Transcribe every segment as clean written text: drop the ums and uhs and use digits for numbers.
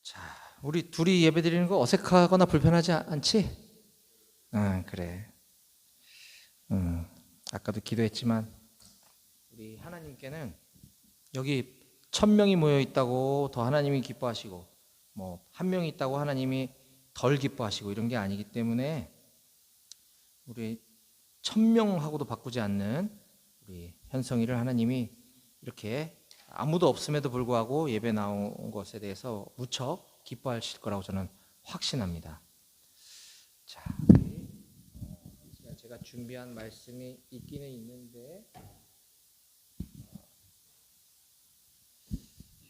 자, 우리 둘이 예배 드리는 거 어색하거나 불편하지 않지? 그래. 아까도 기도했지만 우리 하나님께는 여기 1,000명이 모여 있다고 더 하나님이 기뻐하시고 뭐 1명이 있다고 하나님이 덜 기뻐하시고 이런 게 아니기 때문에 우리 1,000명하고도 바꾸지 않는 우리 현성이를 하나님이 이렇게 아무도 없음에도 불구하고 예배 나온 것에 대해서 무척 기뻐하실 거라고 저는 확신합니다. 자, 제가 준비한 말씀이 있기는 있는데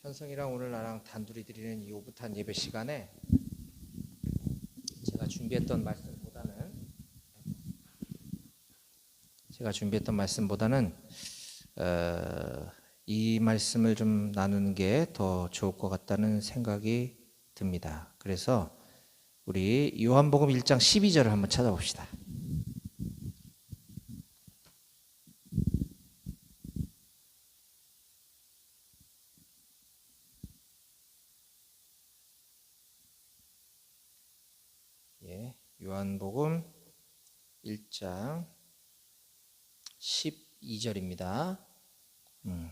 현성이랑 오늘 나랑 단둘이 드리는 이 오붓한 예배 시간에 제가 준비했던 말씀보다는 이 말씀을 좀 나누는 게 더 좋을 것 같다는 생각이 듭니다. 그래서 우리 요한복음 1장 12절을 한번 찾아봅시다. 요한복음 1장 12절입니다.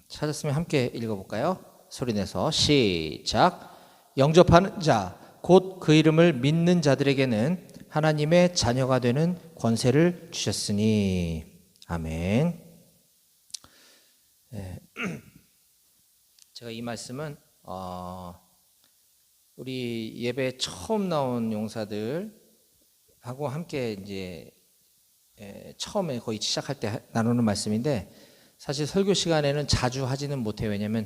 찾았으면 함께 읽어볼까요? 소리내서 시작. 영접하는 자 곧 그 이름을 믿는 자들에게는 하나님의 자녀가 되는 권세를 주셨으니. 아멘. 제가 이 말씀은 우리 예배 처음 나온 용사들하고 함께 이제 처음에 거의 시작할 때 나누는 말씀인데 사실 설교 시간에는 자주 하지는 못해요. 왜냐하면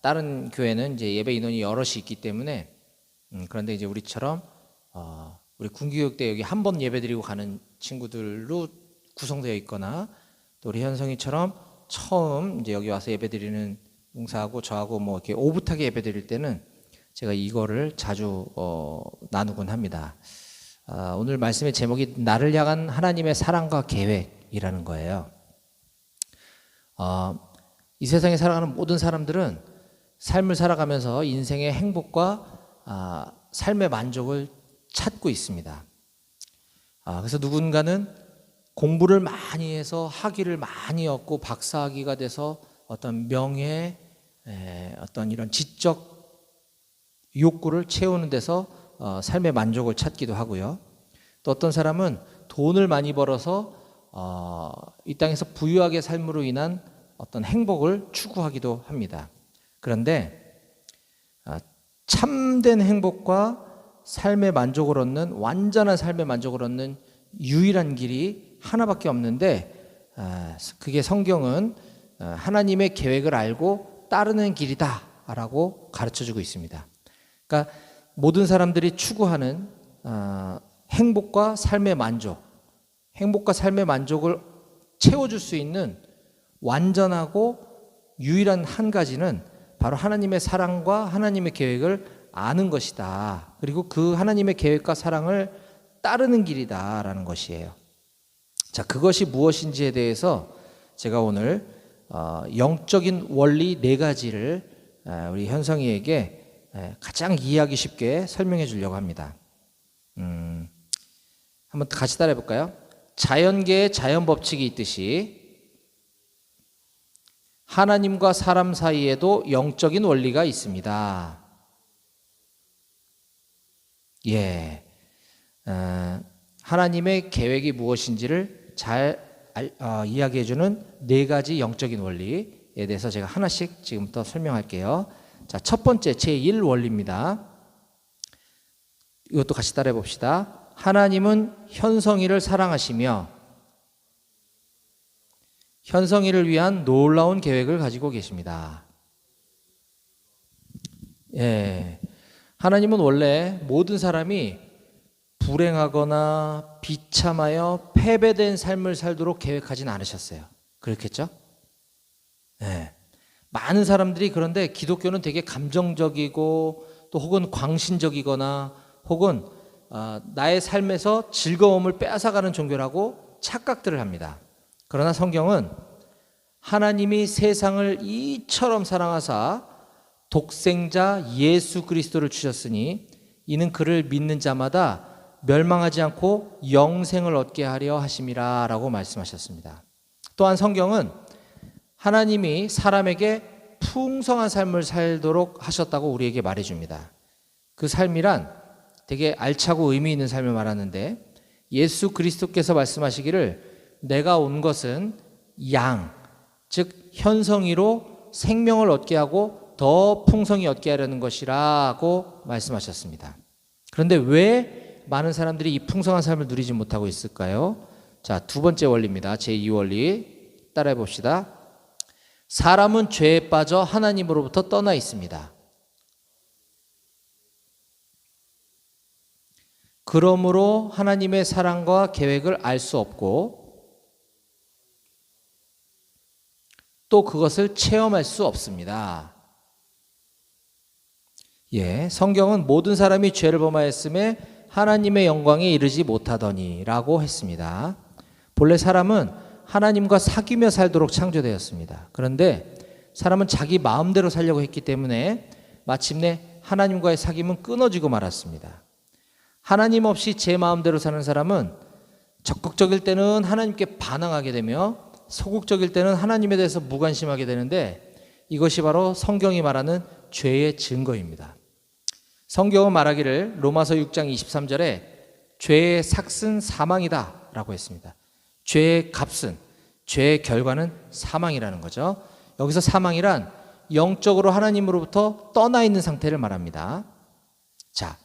다른 교회는 이제 예배 인원이 여럿이 있기 때문에 그런데 이제 우리처럼 우리 군교육대 여기 한 번 예배 드리고 가는 친구들로 구성되어 있거나 또 우리 현성이처럼 처음 이제 여기 와서 예배 드리는 용사하고 저하고 뭐 이렇게 오붓하게 예배 드릴 때는 제가 이거를 자주 나누곤 합니다. 오늘 말씀의 제목이 나를 향한 하나님의 사랑과 계획이라는 거예요. 이 세상에 살아가는 모든 사람들은 삶을 살아가면서 인생의 행복과 삶의 만족을 찾고 있습니다. 그래서 누군가는 공부를 많이 해서 학위를 많이 얻고 박사학위가 돼서 어떤 명예, 어떤 이런 지적 욕구를 채우는 데서 삶의 만족을 찾기도 하고요. 또 어떤 사람은 돈을 많이 벌어서 이 땅에서 부유하게 삶으로 인한 어떤 행복을 추구하기도 합니다. 그런데 참된 행복과 삶의 만족을 얻는 완전한 삶의 만족을 얻는 유일한 길이 하나밖에 없는데 그게 성경은 하나님의 계획을 알고 따르는 길이다라고 가르쳐주고 있습니다. 그러니까 모든 사람들이 추구하는 행복과 삶의 만족을 채워줄 수 있는 완전하고 유일한 한 가지는 바로 하나님의 사랑과 하나님의 계획을 아는 것이다. 그리고 그 하나님의 계획과 사랑을 따르는 길이다라는 것이에요. 자, 그것이 무엇인지에 대해서 제가 오늘 영적인 원리 4가지를 우리 현성이에게 가장 이해하기 쉽게 설명해 주려고 합니다. 한번 같이 따라해 볼까요? 자연계의 자연 법칙이 있듯이 하나님과 사람 사이에도 영적인 원리가 있습니다. 하나님의 계획이 무엇인지를 잘 이야기해 주는 4가지 영적인 원리에 대해서 제가 하나씩 지금부터 설명할게요. 자, 첫 번째 제1원리입니다. 이것도 같이 따라해 봅시다. 하나님은 현성이를 사랑하시며 현성이를 위한 놀라운 계획을 가지고 계십니다. 하나님은 원래 모든 사람이 불행하거나 비참하여 패배된 삶을 살도록 계획하진 않으셨어요. 그렇겠죠? 많은 사람들이 그런데 기독교는 되게 감정적이고 또 혹은 광신적이거나 혹은 나의 삶에서 즐거움을 빼앗아가는 종교라고 착각들을 합니다. 그러나 성경은 하나님이 세상을 이처럼 사랑하사 독생자 예수 그리스도를 주셨으니 이는 그를 믿는 자마다 멸망하지 않고 영생을 얻게 하려 하심이라 라고 말씀하셨습니다. 또한 성경은 하나님이 사람에게 풍성한 삶을 살도록 하셨다고 우리에게 말해줍니다. 그 삶이란 되게 알차고 의미 있는 삶을 말하는데, 예수 그리스도께서 말씀하시기를 내가 온 것은 양, 즉 현성이로 생명을 얻게 하고 더 풍성히 얻게 하려는 것이라고 말씀하셨습니다. 그런데 왜 많은 사람들이 이 풍성한 삶을 누리지 못하고 있을까요? 자, 두 번째 원리입니다. 제2 원리 따라해 봅시다. 사람은 죄에 빠져 하나님으로부터 떠나 있습니다. 그러므로 하나님의 사랑과 계획을 알 수 없고 또 그것을 체험할 수 없습니다. 성경은 모든 사람이 죄를 범하였음에 하나님의 영광에 이르지 못하더니 라고 했습니다. 본래 사람은 하나님과 사귀며 살도록 창조되었습니다. 그런데 사람은 자기 마음대로 살려고 했기 때문에 마침내 하나님과의 사귐은 끊어지고 말았습니다. 하나님 없이 제 마음대로 사는 사람은 적극적일 때는 하나님께 반항하게 되며 소극적일 때는 하나님에 대해서 무관심하게 되는데, 이것이 바로 성경이 말하는 죄의 증거입니다. 성경은 말하기를 로마서 6장 23절에 죄의 삭은 사망이다 라고 했습니다. 죄의 값은, 죄의 결과는 사망이라는 거죠. 여기서 사망이란 영적으로 하나님으로부터 떠나 있는 상태를 말합니다. 자,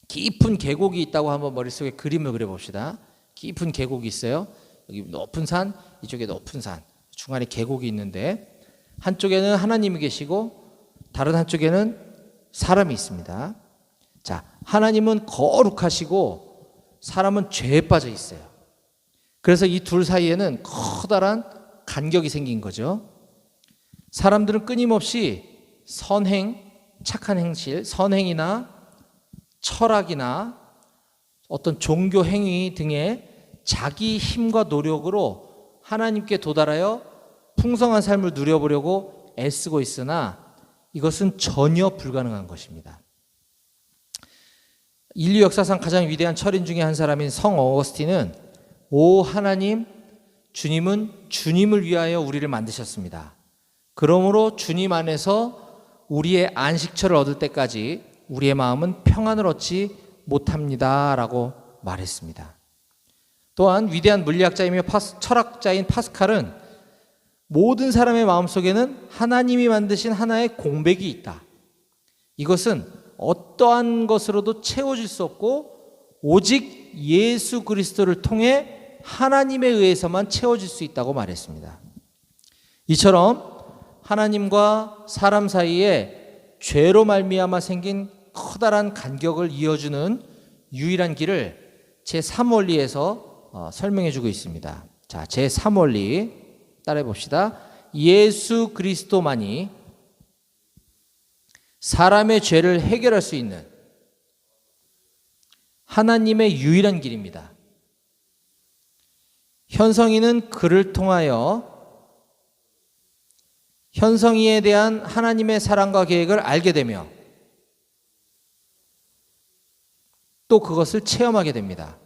깊은 계곡이 있다고 한번 머릿속에 그림을 그려봅시다. 깊은 계곡이 있어요. 여기 높은 산, 이쪽에 높은 산, 중간에 계곡이 있는데 한쪽에는 하나님이 계시고 다른 한쪽에는 사람이 있습니다. 자, 하나님은 거룩하시고 사람은 죄에 빠져 있어요. 그래서 이 둘 사이에는 커다란 간격이 생긴 거죠. 사람들은 끊임없이 선행, 착한 행실, 선행이나 철학이나 어떤 종교 행위 등의 자기 힘과 노력으로 하나님께 도달하여 풍성한 삶을 누려보려고 애쓰고 있으나 이것은 전혀 불가능한 것입니다. 인류 역사상 가장 위대한 철인 중에 한 사람인 성 어거스틴은 오 하나님, 주님은 주님을 위하여 우리를 만드셨습니다. 그러므로 주님 안에서 우리의 안식처를 얻을 때까지 우리의 마음은 평안을 얻지 못합니다 라고 말했습니다. 또한 위대한 물리학자이며 철학자인 파스칼은 모든 사람의 마음속에는 하나님이 만드신 하나의 공백이 있다. 이것은 어떠한 것으로도 채워질 수 없고 오직 예수 그리스도를 통해 하나님에 의해서만 채워질 수 있다고 말했습니다. 이처럼 하나님과 사람 사이에 죄로 말미암아 생긴 커다란 간격을 이어주는 유일한 길을 제3원리에서 설명해 주고 있습니다. 자, 제3원리 따라해 봅시다. 예수 그리스도만이 사람의 죄를 해결할 수 있는 하나님의 유일한 길입니다. 현성이는 그를 통하여 현성이에 대한 하나님의 사랑과 계획을 알게 되며 또 그것을 체험하게 됩니다.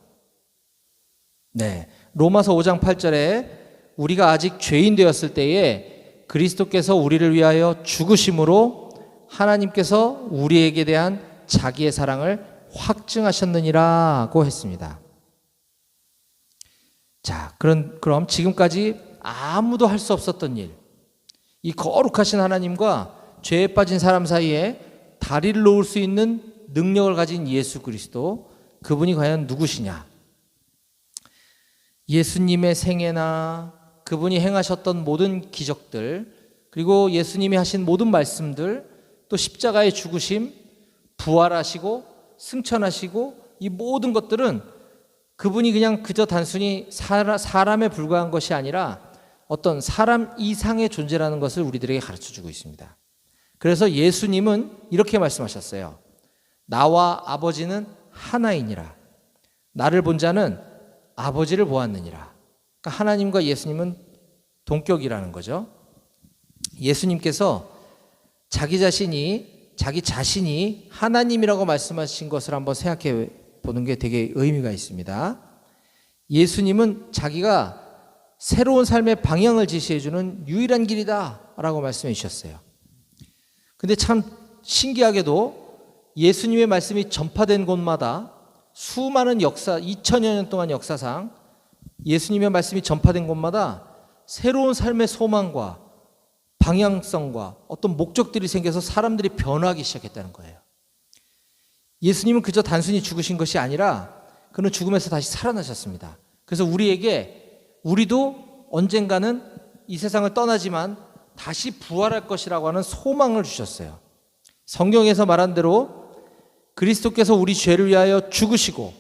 로마서 5장 8절에 우리가 아직 죄인 되었을 때에 그리스도께서 우리를 위하여 죽으심으로 하나님께서 우리에게 대한 자기의 사랑을 확증하셨느니라고 했습니다. 자, 그럼 지금까지 아무도 할 수 없었던 일, 이 거룩하신 하나님과 죄에 빠진 사람 사이에 다리를 놓을 수 있는 능력을 가진 예수 그리스도, 그분이 과연 누구시냐? 예수님의 생애나 그분이 행하셨던 모든 기적들, 그리고 예수님이 하신 모든 말씀들, 또 십자가의 죽으심, 부활하시고 승천하시고 이 모든 것들은 그분이 그냥 그저 단순히 사람에 불과한 것이 아니라 어떤 사람 이상의 존재라는 것을 우리들에게 가르쳐주고 있습니다. 그래서 예수님은 이렇게 말씀하셨어요. 나와 아버지는 하나이니라. 나를 본 자는 아버지를 보았느니라. 그러니까 하나님과 예수님은 동격이라는 거죠. 예수님께서 자기 자신이 하나님이라고 말씀하신 것을 한번 생각해 보는 게 되게 의미가 있습니다. 예수님은 자기가 새로운 삶의 방향을 제시해 주는 유일한 길이다 라고 말씀해 주셨어요. 근데 참 신기하게도 예수님의 말씀이 전파된 곳마다 수많은 역사, 2000여 년 동안 역사상 예수님의 말씀이 전파된 곳마다 새로운 삶의 소망과 방향성과 어떤 목적들이 생겨서 사람들이 변화하기 시작했다는 거예요. 예수님은 그저 단순히 죽으신 것이 아니라 그는 죽음에서 다시 살아나셨습니다. 그래서 우리도 언젠가는 이 세상을 떠나지만 다시 부활할 것이라고 하는 소망을 주셨어요. 성경에서 말한 대로 그리스도께서 우리 죄를 위하여 죽으시고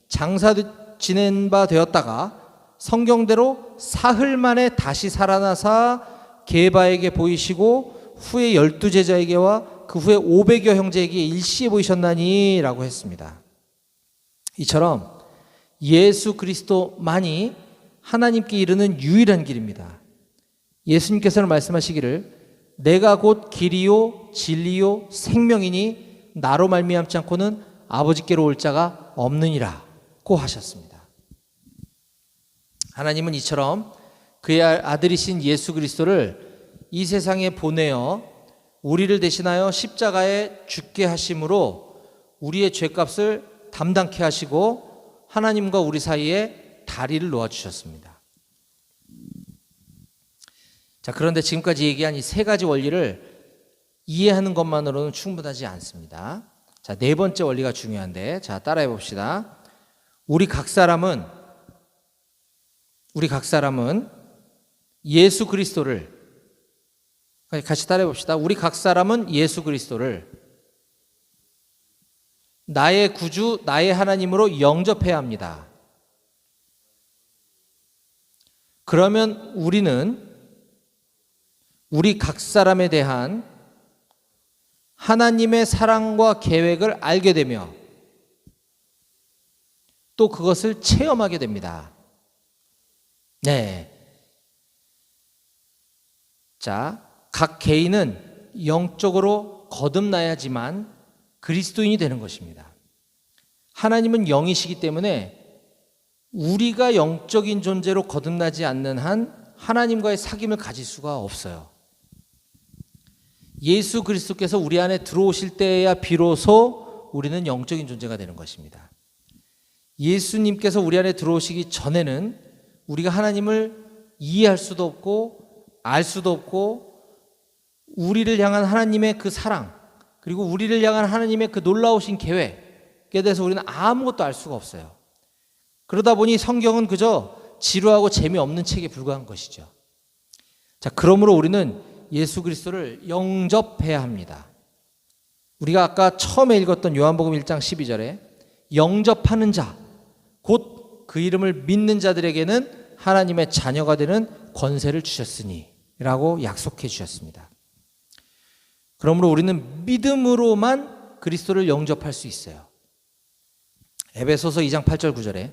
장사 지낸 바 되었다가 성경대로 사흘 만에 다시 살아나사 게바에게 보이시고 후에 12제자에게와 그 후에 500여 형제에게 일시에 보이셨나니 라고 했습니다. 이처럼 예수 그리스도만이 하나님께 이르는 유일한 길입니다. 예수님께서는 말씀하시기를 내가 곧 길이요 진리요 생명이니 나로 말미암지 않고는 아버지께로 올 자가 없느니라고 하셨습니다. 하나님은 이처럼 그의 아들이신 예수 그리스도를 이 세상에 보내어 우리를 대신하여 십자가에 죽게 하심으로 우리의 죄값을 담당케 하시고 하나님과 우리 사이에 다리를 놓아주셨습니다. 자, 그런데 지금까지 얘기한 이 세 가지 원리를 이해하는 것만으로는 충분하지 않습니다. 자, 네 번째 원리가 중요한데, 자, 따라해 봅시다. 우리 각 사람은 예수 그리스도를, 같이 따라해 봅시다. 우리 각 사람은 예수 그리스도를 나의 구주, 나의 하나님으로 영접해야 합니다. 그러면 우리는 우리 각 사람에 대한 하나님의 사랑과 계획을 알게 되며 또 그것을 체험하게 됩니다. 네. 자, 각 개인은 영적으로 거듭나야지만 그리스도인이 되는 것입니다. 하나님은 영이시기 때문에 우리가 영적인 존재로 거듭나지 않는 한 하나님과의 사귐을 가질 수가 없어요. 예수 그리스도께서 우리 안에 들어오실 때야 비로소 우리는 영적인 존재가 되는 것입니다. 예수님께서 우리 안에 들어오시기 전에는 우리가 하나님을 이해할 수도 없고 알 수도 없고 우리를 향한 하나님의 그 사랑 그리고 우리를 향한 하나님의 그 놀라우신 계획에 대해서 우리는 아무것도 알 수가 없어요. 그러다 보니 성경은 그저 지루하고 재미없는 책에 불과한 것이죠. 자, 그러므로 우리는 예수 그리스도를 영접해야 합니다. 우리가 아까 처음에 읽었던 요한복음 1장 12절에 영접하는 자, 곧 그 이름을 믿는 자들에게는 하나님의 자녀가 되는 권세를 주셨으니 라고 약속해 주셨습니다. 그러므로 우리는 믿음으로만 그리스도를 영접할 수 있어요. 에베소서 2장 8절 9절에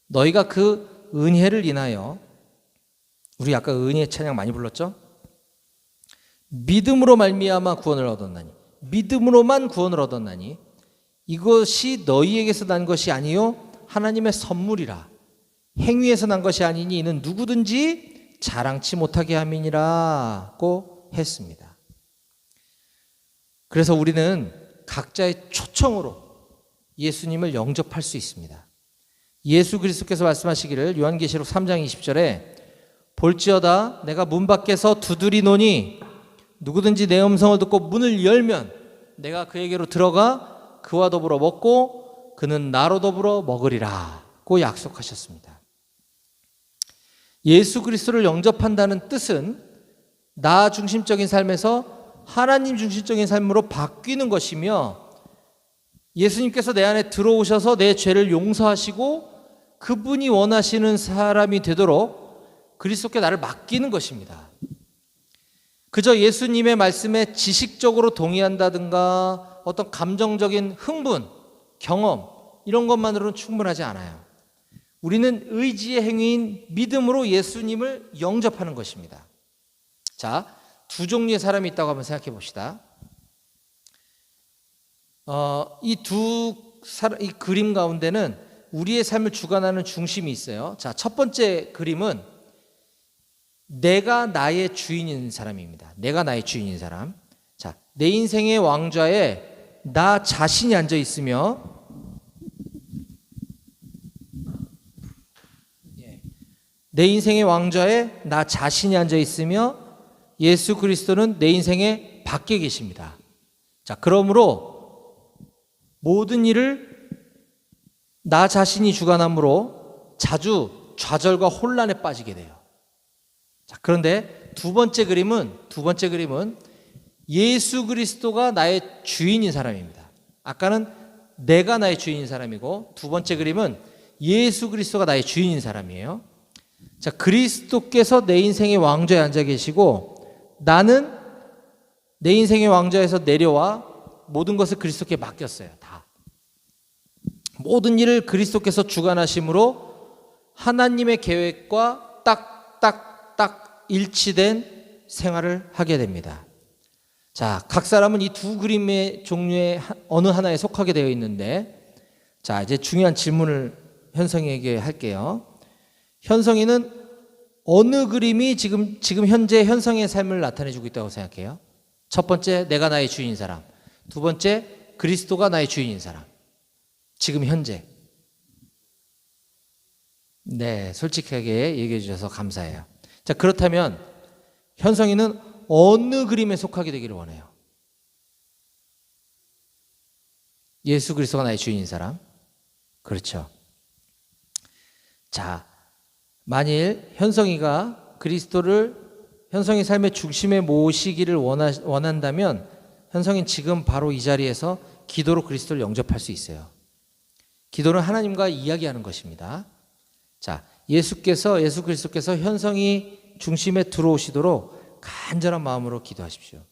너희가 그 은혜를 인하여, 우리 아까 은혜 찬양 많이 불렀죠? 믿음으로 말미암아 구원을 얻었나니, 믿음으로만 구원을 얻었나니 이것이 너희에게서 난 것이 아니요 하나님의 선물이라. 행위에서 난 것이 아니니 이는 누구든지 자랑치 못하게 함이니라고 했습니다. 그래서 우리는 각자의 초청으로 예수님을 영접할 수 있습니다. 예수 그리스도께서 말씀하시기를 요한계시록 3장 20절에 볼지어다 내가 문 밖에서 두드리노니 누구든지 내 음성을 듣고 문을 열면 내가 그에게로 들어가 그와 더불어 먹고 그는 나로 더불어 먹으리라고 약속하셨습니다. 예수 그리스도를 영접한다는 뜻은 나 중심적인 삶에서 하나님 중심적인 삶으로 바뀌는 것이며 예수님께서 내 안에 들어오셔서 내 죄를 용서하시고 그분이 원하시는 사람이 되도록 그리스도께 나를 맡기는 것입니다. 그저 예수님의 말씀에 지식적으로 동의한다든가 어떤 감정적인 흥분, 경험 이런 것만으로는 충분하지 않아요. 우리는 의지의 행위인 믿음으로 예수님을 영접하는 것입니다. 자, 두 종류의 사람이 있다고 한번 생각해 봅시다. 이 그림 가운데는 우리의 삶을 주관하는 중심이 있어요. 자, 첫 번째 그림은 내가 나의 주인인 사람입니다. 내가 나의 주인인 사람. 자, 내 인생의 왕좌에 나 자신이 앉아 있으며, 내 인생의 왕좌에 나 자신이 앉아 있으며 예수 그리스도는 내 인생의 밖에 계십니다. 자, 그러므로 모든 일을 나 자신이 주관하므로 자주 좌절과 혼란에 빠지게 돼요. 자, 그런데 두 번째 그림은 예수 그리스도가 나의 주인인 사람입니다. 아까는 내가 나의 주인인 사람이고, 두 번째 그림은 예수 그리스도가 나의 주인인 사람이에요. 자, 그리스도께서 내 인생의 왕좌에 앉아 계시고, 나는 내 인생의 왕좌에서 내려와 모든 것을 그리스도께 맡겼어요. 다. 모든 일을 그리스도께서 주관하심으로 하나님의 계획과 딱 일치된 생활을 하게 됩니다. 자, 각 사람은 이 두 그림의 종류의 어느 하나에 속하게 되어 있는데, 자, 이제 중요한 질문을 현성이에게 할게요. 현성이는 어느 그림이 지금 현재 현성의 삶을 나타내주고 있다고 생각해요? 첫 번째, 내가 나의 주인인 사람. 두 번째, 그리스도가 나의 주인인 사람. 지금 현재. 네, 솔직하게 얘기해 주셔서 감사해요. 자, 그렇다면 현성이는 어느 그림에 속하게 되기를 원해요? 예수 그리스도가 나의 주인인 사람? 그렇죠. 자, 만일 현성이가 그리스도를 현성의 삶의 중심에 모시기를 원한다면 현성이는 지금 바로 이 자리에서 기도로 그리스도를 영접할 수 있어요. 기도는 하나님과 이야기하는 것입니다. 자, 예수 그리스도께서 현성이 중심에 들어오시도록 간절한 마음으로 기도하십시오.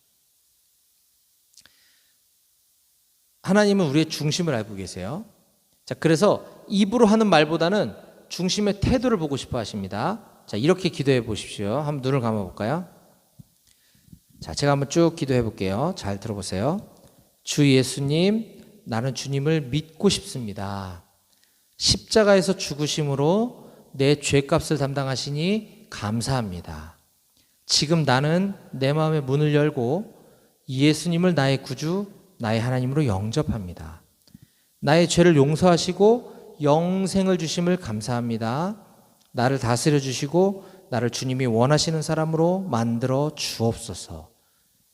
하나님은 우리의 중심을 알고 계세요. 자, 그래서 입으로 하는 말보다는 중심의 태도를 보고 싶어 하십니다. 자, 이렇게 기도해 보십시오. 한번 눈을 감아 볼까요? 자, 제가 한번 쭉 기도해 볼게요. 잘 들어보세요. 주 예수님, 나는 주님을 믿고 싶습니다. 십자가에서 죽으심으로 내 죄값을 담당하시니 감사합니다. 지금 나는 내 마음의 문을 열고 예수님을 나의 구주, 나의 하나님으로 영접합니다. 나의 죄를 용서하시고 영생을 주심을 감사합니다. 나를 다스려 주시고 나를 주님이 원하시는 사람으로 만들어 주옵소서.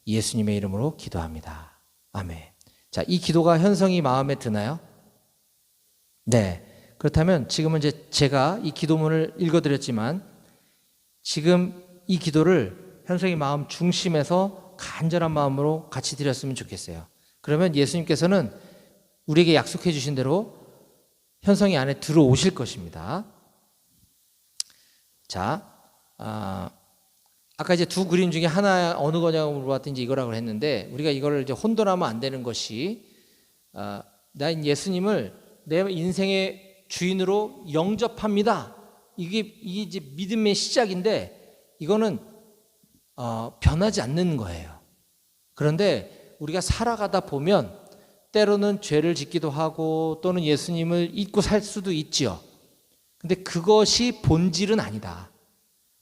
예수님의 이름으로 기도합니다. 아멘. 자, 이 기도가 현성이 마음에 드나요? 네. 그렇다면 지금은 이제 제가 이 기도문을 읽어드렸지만 지금 이 기도를 현성이 마음 중심에서 간절한 마음으로 같이 드렸으면 좋겠어요. 그러면 예수님께서는 우리에게 약속해 주신 대로 현성이 안에 들어오실 것입니다. 자, 아까 이제 두 그림 중에 하나 어느 거냐고 물어봤더니 이거라고 했는데, 우리가 이거를 이제 혼돈하면 안 되는 것이, 난 예수님을 내 인생의 주인으로 영접합니다. 이게 이제 믿음의 시작인데, 이거는 변하지 않는 거예요. 그런데 우리가 살아가다 보면 때로는 죄를 짓기도 하고 또는 예수님을 잊고 살 수도 있지요. 근데 그것이 본질은 아니다.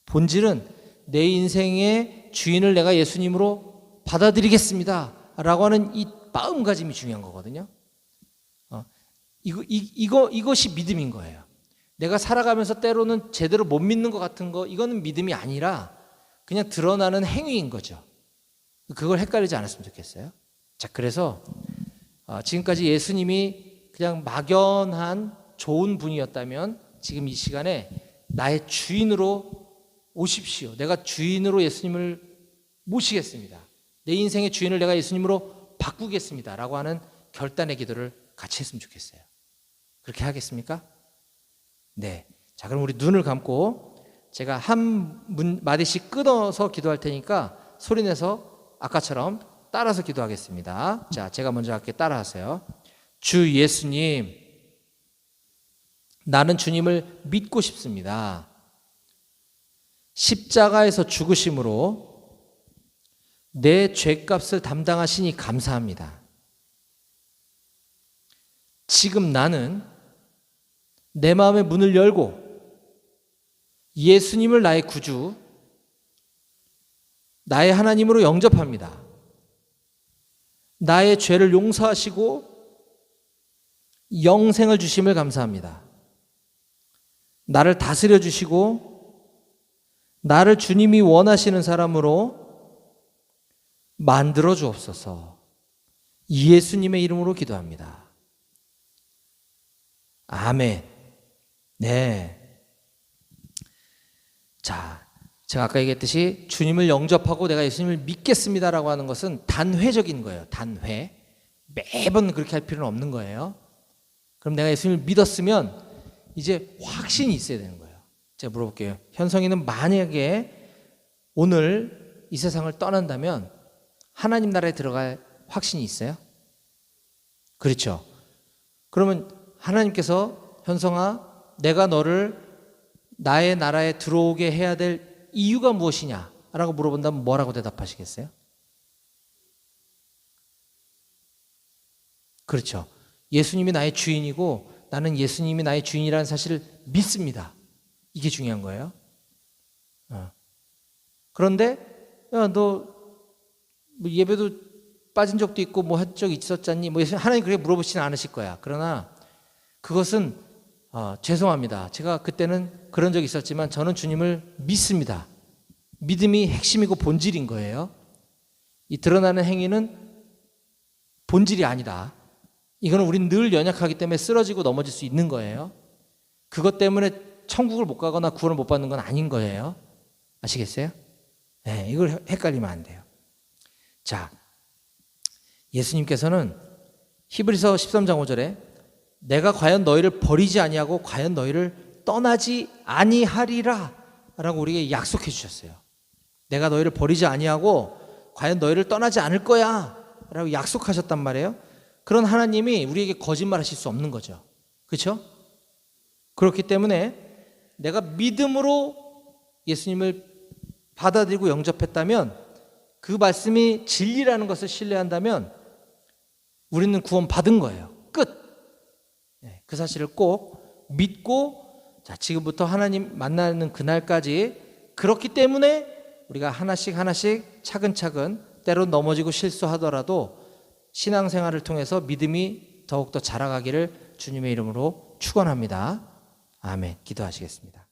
본질은 내 인생의 주인을 내가 예수님으로 받아들이겠습니다 라고 하는 이 마음가짐이 중요한 거거든요. 이것이 믿음인 거예요. 내가 살아가면서 때로는 제대로 못 믿는 것 같은 거, 이거는 믿음이 아니라 그냥 드러나는 행위인 거죠. 그걸 헷갈리지 않았으면 좋겠어요. 자, 그래서 지금까지 예수님이 그냥 막연한 좋은 분이었다면 지금 이 시간에 나의 주인으로 오십시오. 내가 주인으로 예수님을 모시겠습니다. 내 인생의 주인을 내가 예수님으로 바꾸겠습니다 라고 하는 결단의 기도를 같이 했으면 좋겠어요. 그렇게 하겠습니까? 네. 자, 그럼 우리 눈을 감고 제가 한 마디씩 끊어서 기도할 테니까 소리내서 아까처럼 따라서 기도하겠습니다. 자, 제가 먼저 할게. 따라하세요. 주 예수님, 나는 주님을 믿고 싶습니다. 십자가에서 죽으심으로 내 죄값을 담당하시니 감사합니다. 지금 나는 내 마음의 문을 열고 예수님을 나의 구주, 나의 하나님으로 영접합니다. 나의 죄를 용서하시고 영생을 주심을 감사합니다. 나를 다스려 주시고 나를 주님이 원하시는 사람으로 만들어 주옵소서. 예수님의 이름으로 기도합니다. 아멘. 네. 자, 제가 아까 얘기했듯이 주님을 영접하고 내가 예수님을 믿겠습니다라고 하는 것은 단회적인 거예요. 단회. 매번 그렇게 할 필요는 없는 거예요. 그럼 내가 예수님을 믿었으면 이제 확신이 있어야 되는 거예요. 제가 물어볼게요. 현성이는 만약에 오늘 이 세상을 떠난다면 하나님 나라에 들어갈 확신이 있어요? 그렇죠. 그러면 하나님께서 현성아, 내가 너를 나의 나라에 들어오게 해야 될 이유가 무엇이냐라고 물어본다면 뭐라고 대답하시겠어요? 그렇죠. 예수님이 나의 주인이고 나는 예수님이 나의 주인이라는 사실을 믿습니다. 이게 중요한 거예요. 그런데 야, 너 뭐 예배도 빠진 적도 있고 뭐 한 적 있었잖니? 뭐 하나님 그렇게 물어보지는 않으실 거야. 그러나 그것은 죄송합니다. 제가 그때는 그런 적이 있었지만 저는 주님을 믿습니다. 믿음이 핵심이고 본질인 거예요. 이 드러나는 행위는 본질이 아니다. 이거는 우린 늘 연약하기 때문에 쓰러지고 넘어질 수 있는 거예요. 그것 때문에 천국을 못 가거나 구원을 못 받는 건 아닌 거예요. 아시겠어요? 네, 이걸 헷갈리면 안 돼요. 자, 예수님께서는 히브리서 13장 5절에 내가 과연 너희를 버리지 아니하고 과연 너희를 떠나지 아니하리라 라고 우리에게 약속해 주셨어요. 내가 너희를 버리지 아니하고 과연 너희를 떠나지 않을 거야 라고 약속하셨단 말이에요. 그런 하나님이 우리에게 거짓말하실 수 없는 거죠. 그렇죠? 그렇기 때문에 내가 믿음으로 예수님을 받아들이고 영접했다면 그 말씀이 진리라는 것을 신뢰한다면 우리는 구원 받은 거예요. 끝. 그 사실을 꼭 믿고 자, 지금부터 하나님 만나는 그날까지 그렇기 때문에 우리가 하나씩 하나씩 차근차근 때론 넘어지고 실수하더라도 신앙생활을 통해서 믿음이 더욱더 자라가기를 주님의 이름으로 축원합니다. 아멘. 기도하시겠습니다.